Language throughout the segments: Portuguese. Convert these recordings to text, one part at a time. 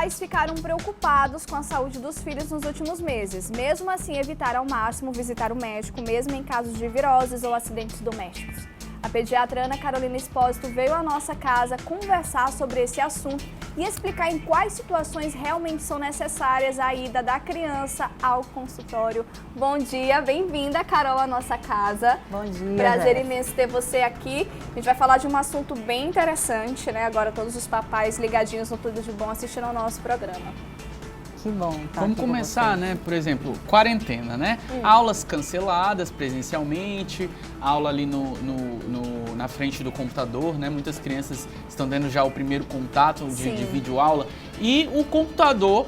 pais ficaram preocupados com a saúde dos filhos nos últimos meses. Mesmo assim, evitaram ao máximo visitar o médico, mesmo em casos de viroses ou acidentes domésticos. A pediatra Ana Carolina Espósito veio à nossa casa conversar sobre esse assunto e explicar em quais situações realmente são necessárias a ida da criança ao consultório. Bom dia, bem-vinda, Carol, à nossa casa. Bom dia. Prazer imenso ter você aqui. A gente vai falar de um assunto bem interessante, né? Agora todos os papais ligadinhos no Tudo de Bom assistindo ao nosso programa. Que bom. Vamos começar, né? Por exemplo, quarentena, né? Aulas canceladas presencialmente, aula ali na frente do computador, né? Muitas crianças estão tendo já o primeiro contato de videoaula. E o computador,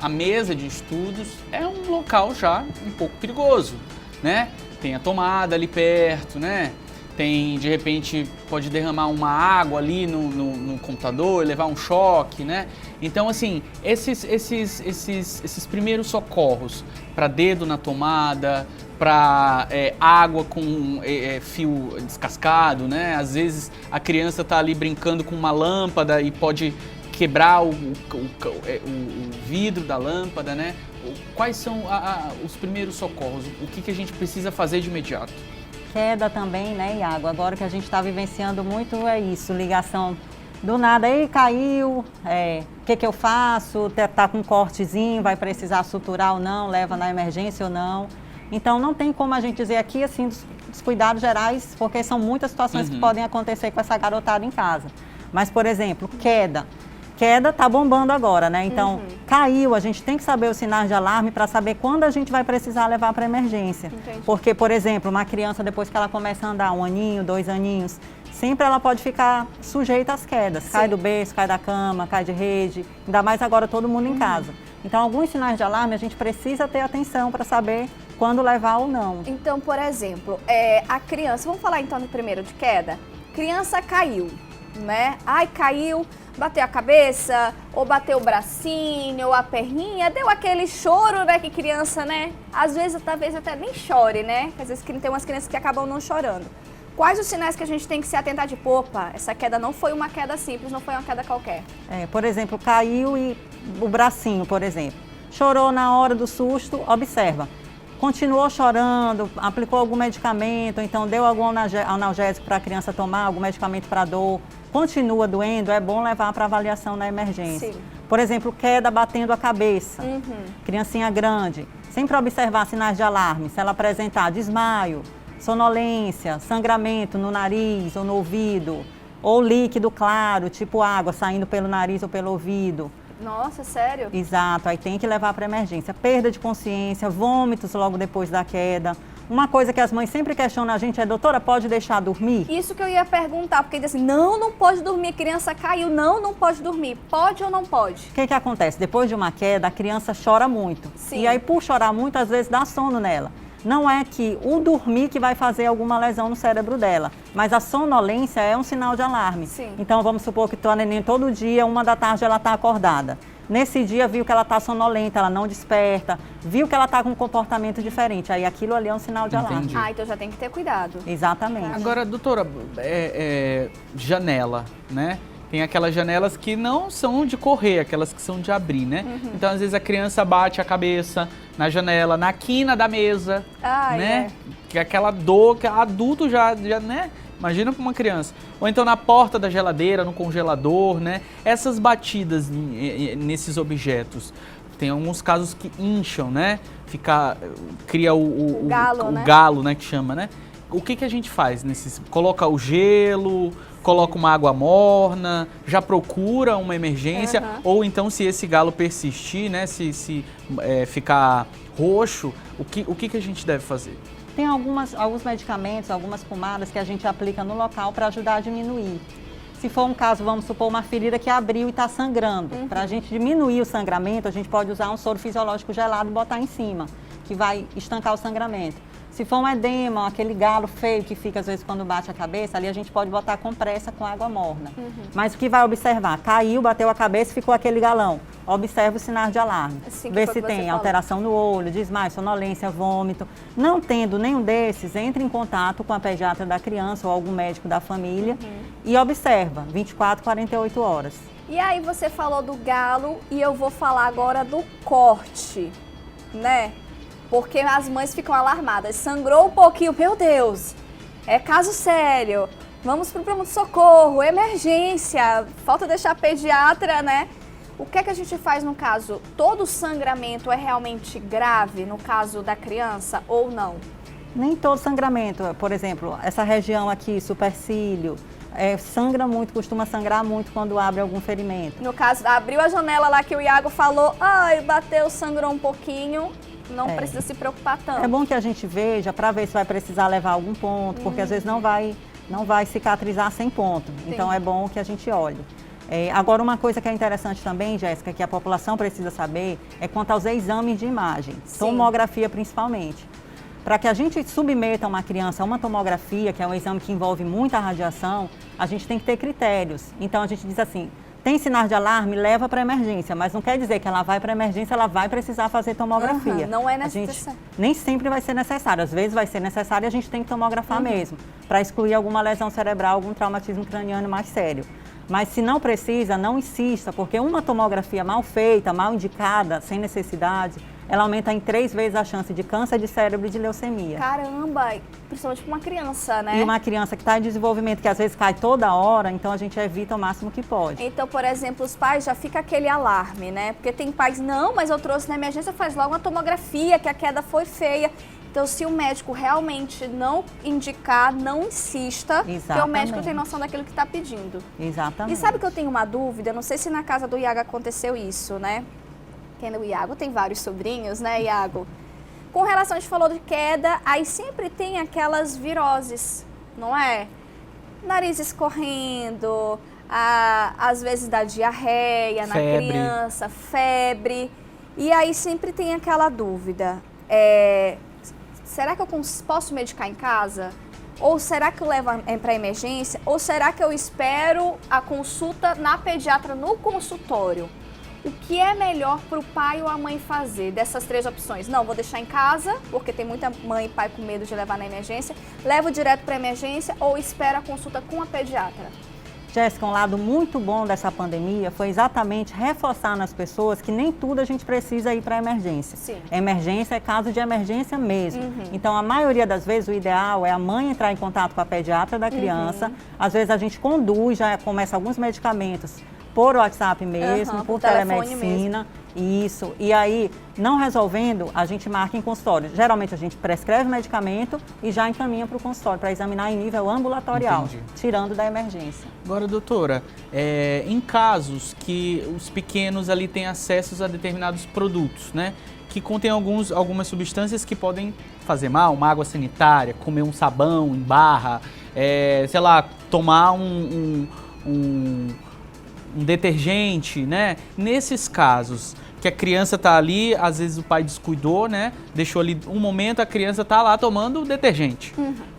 a mesa de estudos, é um local já um pouco perigoso, né? Tem a tomada ali perto, né? Tem, de repente, pode derramar uma água ali no computador, levar um choque, né? Então, assim, esses primeiros socorros para dedo na tomada, para água com fio descascado, né? Às vezes a criança está ali brincando com uma lâmpada e pode quebrar o vidro da lâmpada, né? Quais são os primeiros socorros? O que a gente precisa fazer de imediato? Queda também, né, Iago? Agora que a gente está vivenciando muito é isso, ligação do nada, aí caiu, o que eu faço? Tá com um cortezinho, vai precisar suturar ou não, leva na emergência ou não. Então não tem como a gente dizer aqui, assim, dos cuidados gerais, porque são muitas situações que podem acontecer com essa garotada em casa. Mas, por exemplo, queda tá bombando agora, né? Então, caiu, a gente tem que saber os sinais de alarme para saber quando a gente vai precisar levar para emergência. Entendi. Porque, por exemplo, uma criança, depois que ela começa a andar 1 aninho, 2 aninhos, sempre ela pode ficar sujeita às quedas. Cai do berço, cai da cama, cai de rede, ainda mais agora todo mundo em casa. Então, alguns sinais de alarme a gente precisa ter atenção para saber quando levar ou não. Então, por exemplo, a criança, vamos falar então primeiro de queda? Criança caiu, né? Ai, caiu, bateu a cabeça, ou bateu o bracinho, ou a perninha, deu aquele choro, né, que criança, né? Às vezes, talvez até nem chore, né? Às vezes tem umas crianças que acabam não chorando. Quais os sinais que a gente tem que se atentar de, opa, essa queda não foi uma queda simples, não foi uma queda qualquer? Por exemplo, caiu e o bracinho, por exemplo. Chorou na hora do susto, observa. Continuou chorando, aplicou algum medicamento, então deu algum analgésico para a criança tomar, algum medicamento para dor, continua doendo, é bom levar para avaliação na emergência. Sim. Por exemplo, queda batendo a cabeça, criancinha grande, sempre observar sinais de alarme, se ela apresentar desmaio, sonolência, sangramento no nariz ou no ouvido, ou líquido claro, tipo água saindo pelo nariz ou pelo ouvido. Nossa, sério? Exato, aí tem que levar para emergência. Perda de consciência, vômitos logo depois da queda. Uma coisa que as mães sempre questionam a gente é, doutora, pode deixar dormir? Isso que eu ia perguntar, porque diz assim, não pode dormir, a criança caiu, não pode dormir. Pode ou não pode? O que acontece? Depois de uma queda, a criança chora muito. Sim. E aí, por chorar muito, às vezes dá sono nela. Não é que o dormir que vai fazer alguma lesão no cérebro dela, mas a sonolência é um sinal de alarme. Sim. Então, vamos supor que a neném todo dia, 1 da tarde, ela está acordada. Nesse dia, viu que ela está sonolenta, ela não desperta, viu que ela está com um comportamento diferente. Aí, aquilo ali é um sinal de alarme. Entendi. Ah, então já tem que ter cuidado. Exatamente. Agora, doutora, janela, né? Tem aquelas janelas que não são de correr, aquelas que são de abrir, né? Então, às vezes, a criança bate a cabeça na janela, na quina da mesa, né? Que é aquela dor que adulto já, né? Imagina para uma criança. Ou então na porta da geladeira, no congelador, né? Essas batidas nesses objetos. Tem alguns casos que incham, né? Cria o galo, né? Galo, né? Que chama, né? O que a gente faz nesses? Coloca o gelo, coloca uma água morna, já procura uma emergência, ou então se esse galo persistir, né? Se ficar roxo, o que a gente deve fazer? Tem alguns medicamentos, algumas pomadas que a gente aplica no local para ajudar a diminuir. Se for um caso, vamos supor, uma ferida que abriu e está sangrando. Para a gente diminuir o sangramento, a gente pode usar um soro fisiológico gelado e botar em cima, que vai estancar o sangramento. Se for um edema, aquele galo feio que fica às vezes quando bate a cabeça, ali a gente pode botar compressa com água morna. Mas o que vai observar? Caiu, bateu a cabeça e ficou aquele galão. Observa os sinais de alarme. Assim Vê se tem alteração no olho, desmaio, sonolência, vômito. Não tendo nenhum desses, entre em contato com a pediatra da criança ou algum médico da família e observa 24, 48 horas. E aí você falou do galo e eu vou falar agora do corte, né? Porque as mães ficam alarmadas. Sangrou um pouquinho, meu Deus, é caso sério. Vamos pro pronto-socorro, emergência, falta deixar a pediatra, né? O que é que a gente faz no caso? Todo sangramento é realmente grave no caso da criança ou não? Nem todo sangramento, por exemplo, essa região aqui, supercílio, sangra muito, costuma sangrar muito quando abre algum ferimento. No caso, abriu a janela lá que o Iago falou, ai, bateu, sangrou um pouquinho, não precisa se preocupar tanto. É bom que a gente veja para ver se vai precisar levar algum ponto, porque às vezes não vai cicatrizar sem ponto. Sim. Então é bom que a gente olhe. Agora, uma coisa que é interessante também, Jéssica, que a população precisa saber, é quanto aos exames de imagem, tomografia principalmente. Para que a gente submeta uma criança a uma tomografia, que é um exame que envolve muita radiação, a gente tem que ter critérios. Então a gente diz assim, tem sinais de alarme, leva para emergência, mas não quer dizer que ela vai para emergência, ela vai precisar fazer tomografia. Não é necessário. Nem sempre vai ser necessário, às vezes vai ser necessário e a gente tem que tomografar mesmo, para excluir alguma lesão cerebral, algum traumatismo craniano mais sério. Mas se não precisa, não insista, porque uma tomografia mal feita, mal indicada, sem necessidade, ela aumenta em 3 vezes a chance de câncer de cérebro e de leucemia. Caramba, principalmente para uma criança, né? E uma criança que está em desenvolvimento, que às vezes cai toda hora, então a gente evita o máximo que pode. Então, por exemplo, os pais já fica aquele alarme, né? Porque tem pais, não, mas eu trouxe na emergência, faz logo uma tomografia, que a queda foi feia. Então, se o médico realmente não indicar, não insista, porque o médico tem noção daquilo que está pedindo. Exatamente. E sabe que eu tenho uma dúvida? Não sei se na casa do Iago aconteceu isso, né? Porque o Iago tem vários sobrinhos, né, Iago? Com relação, a gente falou de queda, aí sempre tem aquelas viroses, não é? Nariz escorrendo, às vezes dá diarreia na criança, febre. E aí sempre tem aquela dúvida. Será que eu posso medicar em casa? Ou será que eu levo para emergência? Ou será que eu espero a consulta na pediatra no consultório? O que é melhor para o pai ou a mãe fazer dessas 3 opções? Não, vou deixar em casa, porque tem muita mãe e pai com medo de levar na emergência. Levo direto para emergência ou espero a consulta com a pediatra? Jéssica, um lado muito bom dessa pandemia foi exatamente reforçar nas pessoas que nem tudo a gente precisa ir para a emergência. Sim. Emergência é caso de emergência mesmo. Então, a maioria das vezes, o ideal é a mãe entrar em contato com a pediatra da criança. Às vezes, a gente conduz, já começa alguns medicamentos por WhatsApp mesmo, por telemedicina. Isso. E aí, não resolvendo, a gente marca em consultório. Geralmente, a gente prescreve medicamento e já encaminha para o consultório para examinar em nível ambulatorial, tirando da emergência. Agora, doutora, em casos que os pequenos ali têm acesso a determinados produtos, né? Que contêm algumas substâncias que podem fazer mal, uma água sanitária, comer um sabão em barra, sei lá, tomar um detergente, né? Nesses casos que a criança tá ali, às vezes o pai descuidou, né? Deixou ali um momento, a criança tá lá tomando o detergente.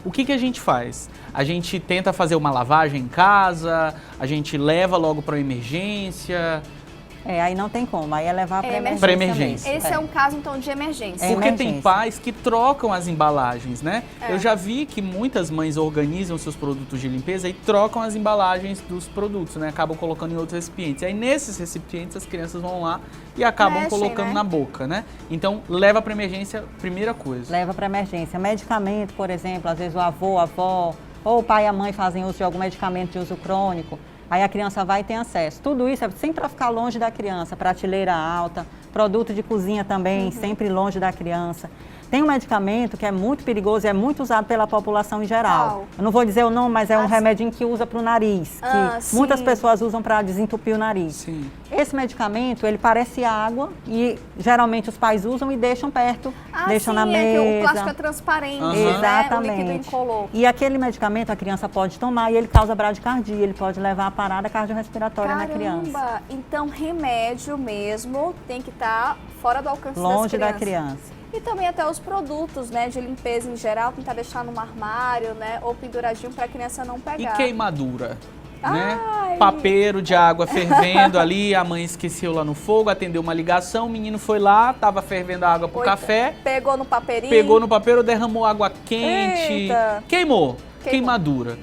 O que a gente faz? A gente tenta fazer uma lavagem em casa, a gente leva logo para emergência. Aí não tem como, aí é levar para emergência. Esse é um caso, então, de emergência. Porque tem pais que trocam as embalagens, né? Eu já vi que muitas mães organizam seus produtos de limpeza e trocam as embalagens dos produtos, né? Acabam colocando em outros recipientes. Aí, nesses recipientes, as crianças vão lá e acabam colocando na boca, né? Então, leva para emergência, primeira coisa. Leva para emergência. Medicamento, por exemplo, às vezes o avô, a avó, ou o pai e a mãe fazem uso de algum medicamento de uso crônico. Aí a criança vai ter acesso. Tudo isso é sempre para ficar longe da criança, prateleira alta, produto de cozinha também, sempre longe da criança. Tem um medicamento que é muito perigoso e é muito usado pela população em geral. Eu não vou dizer o nome, mas é um remedinho que usa para o nariz, que muitas pessoas usam para desentupir o nariz. Sim. Esse medicamento, ele parece água e geralmente os pais usam e deixam perto, deixam na mesa. O plástico é transparente, Exatamente. Né? O líquido incolor. E aquele medicamento a criança pode tomar e ele causa bradicardia, ele pode levar a parada cardiorrespiratória na criança. Então remédio mesmo tem que estar fora do alcance das crianças. Longe da criança. E também até os produtos, né, de limpeza em geral, tentar deixar num armário, né, ou penduradinho para a criança não pegar. E queimadura, né? Papeiro de água fervendo ali, a mãe esqueceu lá no fogo, atendeu uma ligação, o menino foi lá, tava fervendo a água pro café. Pegou no papeirinho. Pegou no papeiro, derramou água quente. Eita. Queimou. Queimadura.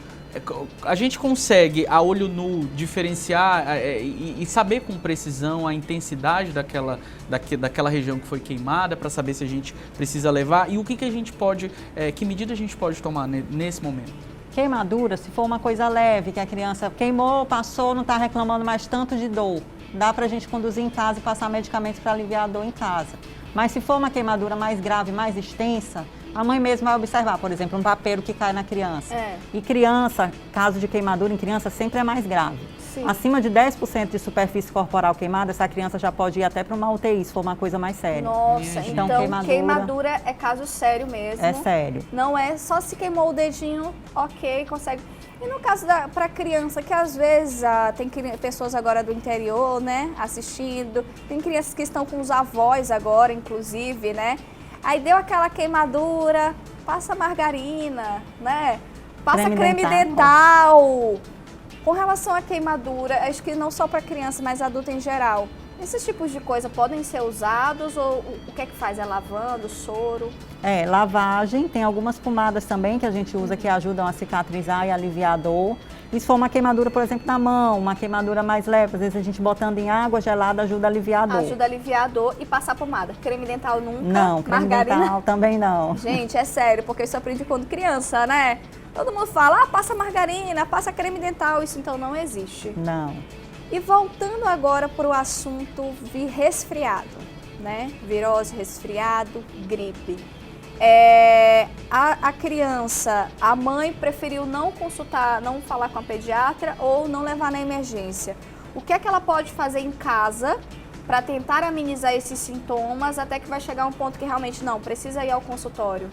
a gente consegue, a olho nu, diferenciar e saber com precisão a intensidade daquela região que foi queimada para saber se a gente precisa levar e o que a gente pode, que medida a gente pode tomar nesse momento? Queimadura, se for uma coisa leve, que a criança queimou, passou, não está reclamando mais tanto de dor, dá para a gente conduzir em casa e passar medicamentos para aliviar a dor em casa. Mas se for uma queimadura mais grave, mais extensa, a mãe mesma vai observar, por exemplo, um papeiro que cai na criança. E criança, caso de queimadura em criança, sempre é mais grave. Sim. Acima de 10% de superfície corporal queimada, essa criança já pode ir até para uma UTI, se for uma coisa mais séria. Nossa, então queimadura é caso sério mesmo. É sério. Não é só se queimou o dedinho, ok, consegue. E no caso para criança, que às vezes tem pessoas agora do interior, né, assistindo, tem crianças que estão com os avós agora, inclusive, né? Aí deu aquela queimadura, passa margarina, né? Passa creme dental. Com relação à queimadura, acho que não só para criança, mas adulto em geral, esses tipos de coisa podem ser usados ou o que é que faz? É lavando, soro? Lavagem, tem algumas pomadas também que a gente usa que ajudam a cicatrizar e aliviar a dor. E se for uma queimadura, por exemplo, na mão, uma queimadura mais leve, às vezes a gente botando em água gelada ajuda a aliviar a dor. Ajuda a aliviar a dor e passar pomada. Creme dental nunca? Não, creme dental também não. Gente, é sério, porque isso eu aprendi quando criança, né? Todo mundo fala, passa margarina, passa creme dental, isso então não existe. Não. E voltando agora para o assunto resfriado, né? Virose, resfriado, gripe. A criança, a mãe preferiu não consultar, não falar com a pediatra ou não levar na emergência. O que é que ela pode fazer em casa para tentar amenizar esses sintomas até que vai chegar um ponto que realmente não, precisa ir ao consultório?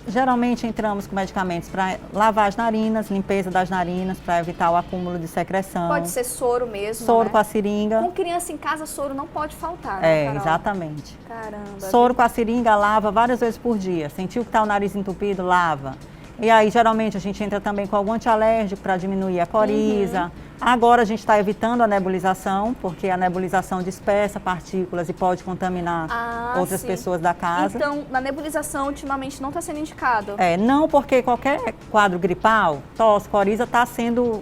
Geralmente entramos com medicamentos para lavar as narinas, limpeza das narinas, para evitar o acúmulo de secreção. Pode ser soro mesmo, Soro, né? com a seringa. Com criança em casa, soro não pode faltar, né, Carol? Exatamente. Caramba. Soro com a seringa, lava várias vezes por dia. Sentiu que está o nariz entupido, lava. E aí, geralmente, a gente entra também com algum antialérgico para diminuir a coriza. Agora, a gente está evitando a nebulização, porque a nebulização dispersa partículas e pode contaminar outras pessoas da casa. Então, na nebulização, ultimamente, não está sendo indicado? Não, porque qualquer quadro gripal, tosse, coriza,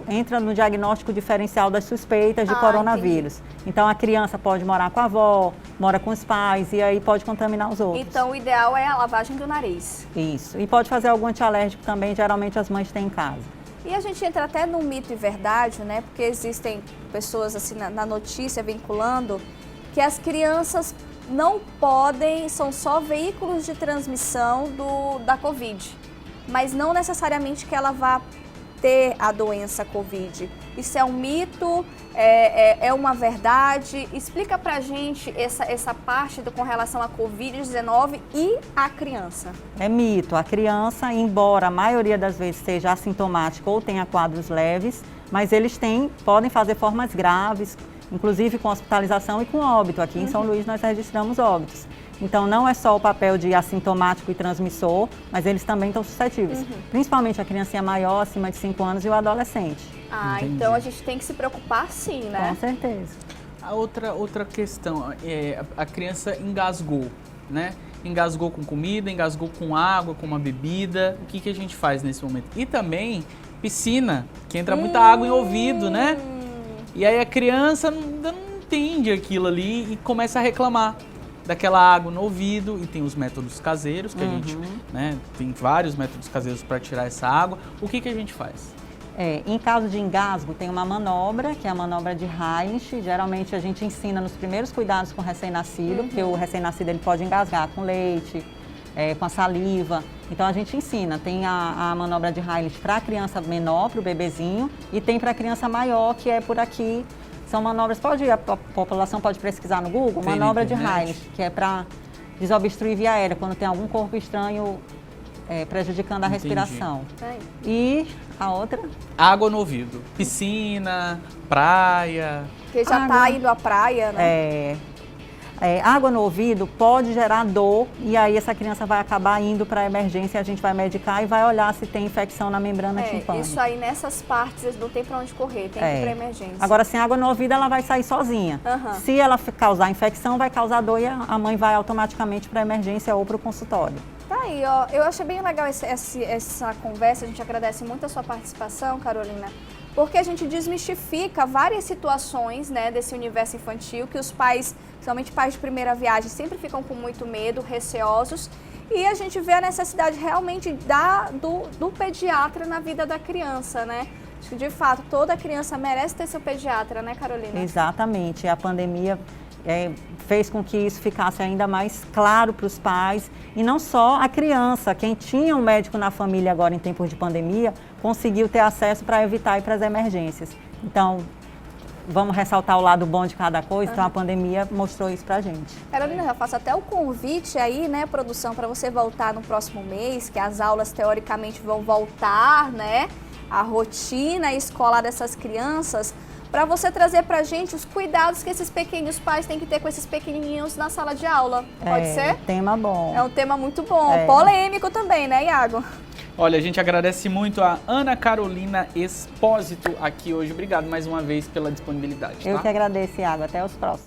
entra no diagnóstico diferencial das suspeitas de coronavírus. Entendi. Então, a criança pode morar com a avó, mora com os pais e aí pode contaminar os outros. Então, o ideal é a lavagem do nariz. Isso. E pode fazer algum antialérgico também, geralmente as mães têm em casa. E a gente entra até no mito e verdade, né? Porque existem pessoas assim na notícia vinculando que as crianças não podem, são só veículos de transmissão da Covid, mas não necessariamente que ela vá ter a doença Covid. Isso é um mito? É uma verdade? Explica pra gente essa parte com relação à Covid-19 e à criança. É mito. A criança, embora a maioria das vezes seja assintomática ou tenha quadros leves, mas eles podem fazer formas graves, inclusive com hospitalização e com óbito. Aqui em São Luís nós registramos óbitos. Então, não é só o papel de assintomático e transmissor, mas eles também estão suscetíveis. Principalmente a criancinha maior, acima de 5 anos, e o adolescente. Entendi. Então a gente tem que se preocupar sim, né? Com certeza. A outra questão, a criança engasgou, né? Engasgou com comida, engasgou com água, com uma bebida. O que a gente faz nesse momento? E também piscina, que entra muita água em ouvido, né? E aí a criança não entende aquilo ali e começa a reclamar daquela água no ouvido. E tem os métodos caseiros, que a gente, né, tem vários métodos caseiros para tirar essa água. O que a gente faz? Em caso de engasgo, tem uma manobra, que é a manobra de Heinrich. Geralmente a gente ensina nos primeiros cuidados com o recém-nascido, porque o recém-nascido ele pode engasgar com leite, com a saliva. Então a gente ensina. Tem a manobra de Heinrich para a criança menor, para o bebezinho, e tem para a criança maior, que é por aqui. São manobras, a população pode pesquisar no Google, tem manobra de Heinrich, que é para desobstruir via aérea, quando tem algum corpo estranho prejudicando a respiração. E a outra? Água no ouvido. Piscina, praia. Porque já está indo à praia, né? água no ouvido pode gerar dor e aí essa criança vai acabar indo para a emergência, a gente vai medicar e vai olhar se tem infecção na membrana timpânica. Isso aí nessas partes não tem para onde correr, tem que ir para emergência. Agora, sem água no ouvido, ela vai sair sozinha. Se ela causar infecção, vai causar dor e a mãe vai automaticamente para a emergência ou para o consultório. Tá aí, ó. Eu achei bem legal essa conversa, a gente agradece muito a sua participação, Carolina, porque a gente desmistifica várias situações, né, desse universo infantil que os pais, principalmente pais de primeira viagem, sempre ficam com muito medo, receosos, e a gente vê a necessidade realmente do pediatra na vida da criança, né? Acho que, de fato, toda criança merece ter seu pediatra, né, Carolina? Exatamente. A pandemia fez com que isso ficasse ainda mais claro para os pais e não só a criança. Quem tinha um médico na família agora em tempos de pandemia conseguiu ter acesso para evitar ir para as emergências. Então, vamos ressaltar o lado bom de cada coisa. Então, a pandemia mostrou isso para a gente. Carolina, eu faço até o convite aí, né, produção, para você voltar no próximo mês, que as aulas teoricamente vão voltar, né, a rotina escolar dessas crianças, para você trazer para a gente os cuidados que esses pequenos pais têm que ter com esses pequenininhos na sala de aula. Pode ser? Tema bom. É um tema muito bom. Polêmico também, né, Iago? Olha, a gente agradece muito a Ana Carolina Espósito aqui hoje. Obrigado mais uma vez pela disponibilidade. Eu que agradeço, Iago. Até os próximos.